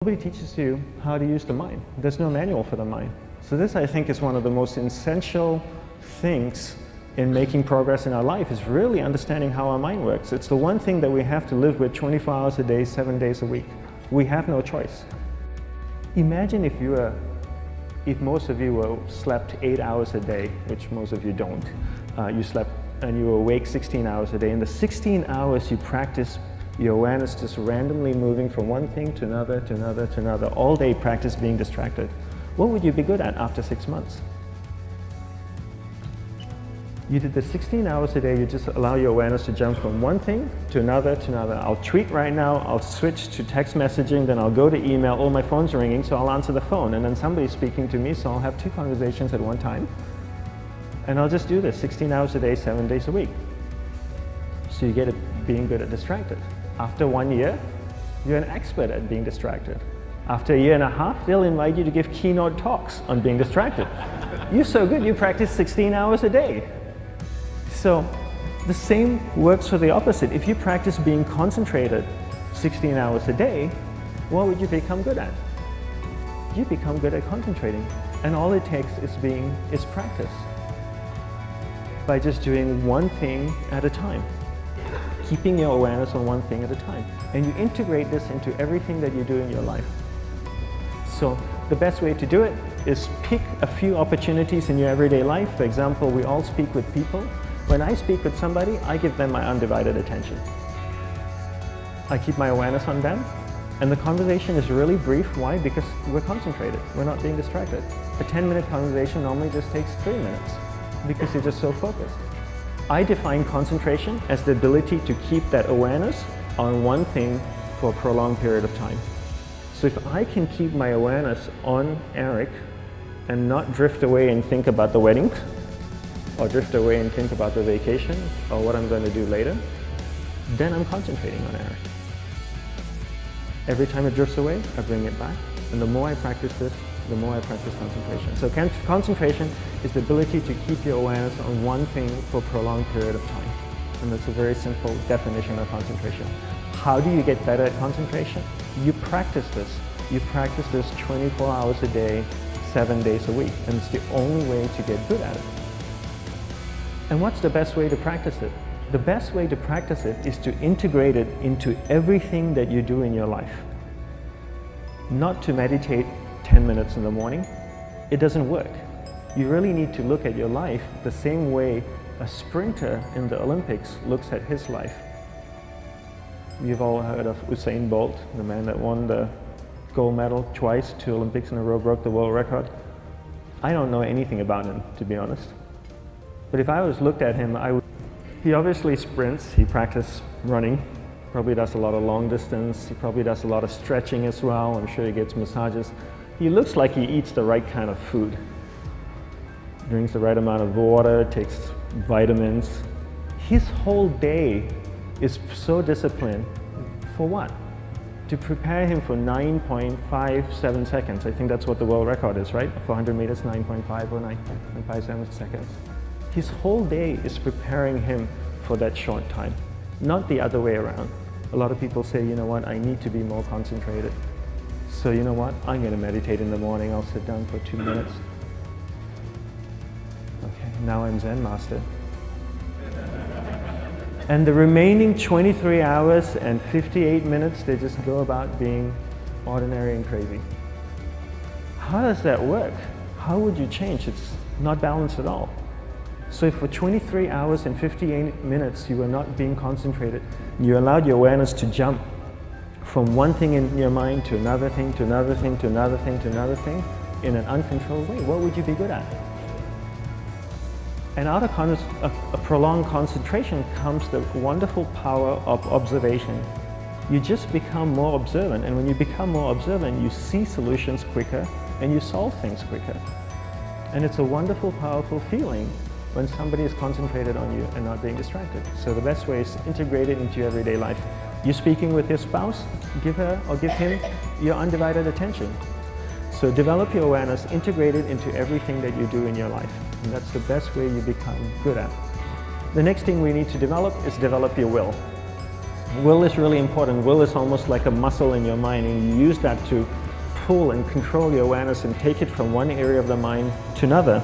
Nobody teaches you how to use the mind. There's no manual for the mind. So this, I think, is one of the most essential things in making progress in our life, is really understanding how our mind works. It's the one thing that we have to live with 24 hours a day, 7 days a week. We have no choice. Imagine if most of you slept 8 hours a day, which most of you don't. You slept and you were awake 16 hours a day. In the 16 hours you practice your awareness just randomly moving from one thing to another, to another, to another. All day practice being distracted. What would you be good at after 6 months? You did the 16 hours a day, you just allow your awareness to jump from one thing to another, to another. I'll tweet right now, I'll switch to text messaging, then I'll go to email. Oh, my phone's ringing, so I'll answer the phone. And then somebody's speaking to me, so I'll have 2 conversations at one time. And I'll just do this 16 hours a day, 7 days a week. So you get it being good at distracted. After 1 year, you're an expert at being distracted. After 1.5 years, they'll invite you to give keynote talks on being distracted. You're so good, you practice 16 hours a day. So the same works for the opposite. If you practice being concentrated 16 hours a day, what would you become good at? You become good at concentrating. And all it takes is practice. By just doing one thing at a time. Keeping your awareness on one thing at a time. And you integrate this into everything that you do in your life. So the best way to do it is pick a few opportunities in your everyday life. For example, we all speak with people. When I speak with somebody, I give them my undivided attention. I keep my awareness on them. And the conversation is really brief. Why? Because we're concentrated. We're not being distracted. A 10-minute conversation normally just takes 3 minutes because you're just so focused. I define concentration as the ability to keep that awareness on one thing for a prolonged period of time. So if I can keep my awareness on Eric and not drift away and think about the wedding, or drift away and think about the vacation, or what I'm going to do later, then I'm concentrating on Eric. Every time it drifts away, I bring it back. And the more I practice this, the more I practice concentration. So concentration is the ability to keep your awareness on one thing for a prolonged period of time. And that's a very simple definition of concentration. How do you get better at concentration? You practice this. You practice this 24 hours a day, 7 days a week. And it's the only way to get good at it. And what's the best way to practice it? The best way to practice it is to integrate it into everything that you do in your life. Not to meditate 10 minutes in the morning. It doesn't work. You really need to look at your life the same way a sprinter in the Olympics looks at his life. You've all heard of Usain Bolt, the man that won the gold medal twice, 2 Olympics in a row, broke the world record. I don't know anything about him, to be honest. But if I was looked at him, he obviously sprints, he practices running, probably does a lot of long distance, he probably does a lot of stretching as well, I'm sure he gets massages. He looks like he eats the right kind of food. Drinks the right amount of water, takes vitamins. His whole day is so disciplined. For what? To prepare him for 9.57 seconds. I think that's what the world record is, right? For 100 meters, 9.5 or 9.57 seconds. His whole day is preparing him for that short time, not the other way around. A lot of people say, you know what, I need to be more concentrated. So you know what, I'm going to meditate in the morning, I'll sit down for 2 minutes. Okay, now I'm Zen master. And the remaining 23 hours and 58 minutes, they just go about being ordinary and crazy. How does that work? How would you change? It's not balanced at all. So if for 23 hours and 58 minutes you were not being concentrated, you allowed your awareness to jump from one thing in your mind to another thing, to another thing, to another thing, to another thing, in an uncontrolled way, what would you be good at? And out of a prolonged concentration comes the wonderful power of observation. You just become more observant, and when you become more observant, you see solutions quicker and you solve things quicker. And it's a wonderful, powerful feeling when somebody is concentrated on you and not being distracted. So the best way is to integrate it into your everyday life. You're speaking with your spouse, give her or give him your undivided attention. So develop your awareness, integrate it into everything that you do in your life. And that's the best way you become good at. The next thing we need to develop is develop your will. Will is really important. Will is almost like a muscle in your mind, and you use that to pull and control your awareness and take it from one area of the mind to another.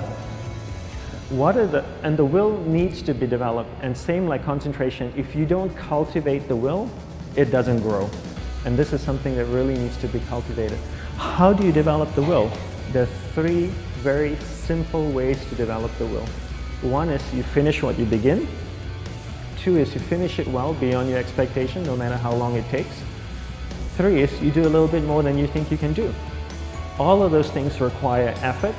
And the will needs to be developed, and same like concentration, if you don't cultivate the will, it doesn't grow. And this is something that really needs to be cultivated. How do you develop the will? There are 3 very simple ways to develop the will. 1 is you finish what you begin. 2 is you finish it well beyond your expectation, no matter how long it takes. 3 is you do a little bit more than you think you can do. All of those things require effort,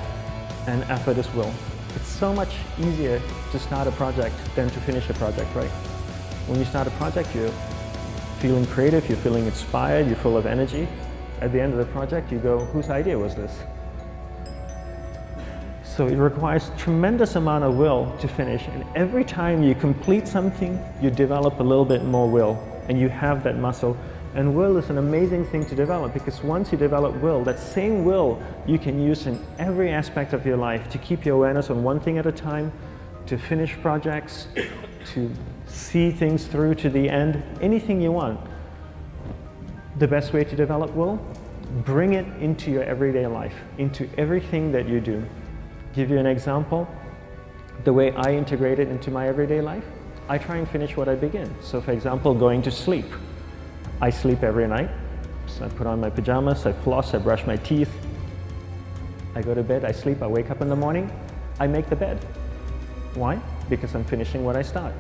and effort is will. It's so much easier to start a project than to finish a project, right? When you start a project, you're feeling creative, you're feeling inspired, you're full of energy. At the end of the project, you go, whose idea was this? So it requires tremendous amount of will to finish, and every time you complete something, you develop a little bit more will, and you have that muscle. And will is an amazing thing to develop, because once you develop will, that same will you can use in every aspect of your life to keep your awareness on one thing at a time, to finish projects, to see things through to the end, anything you want. The best way to develop will? Bring it into your everyday life, into everything that you do. Give you an example, the way I integrate it into my everyday life, I try and finish what I begin. So for example, going to sleep. I sleep every night, so I put on my pajamas, I floss, I brush my teeth, I go to bed, I sleep, I wake up in the morning, I make the bed. Why? Because I'm finishing what I start.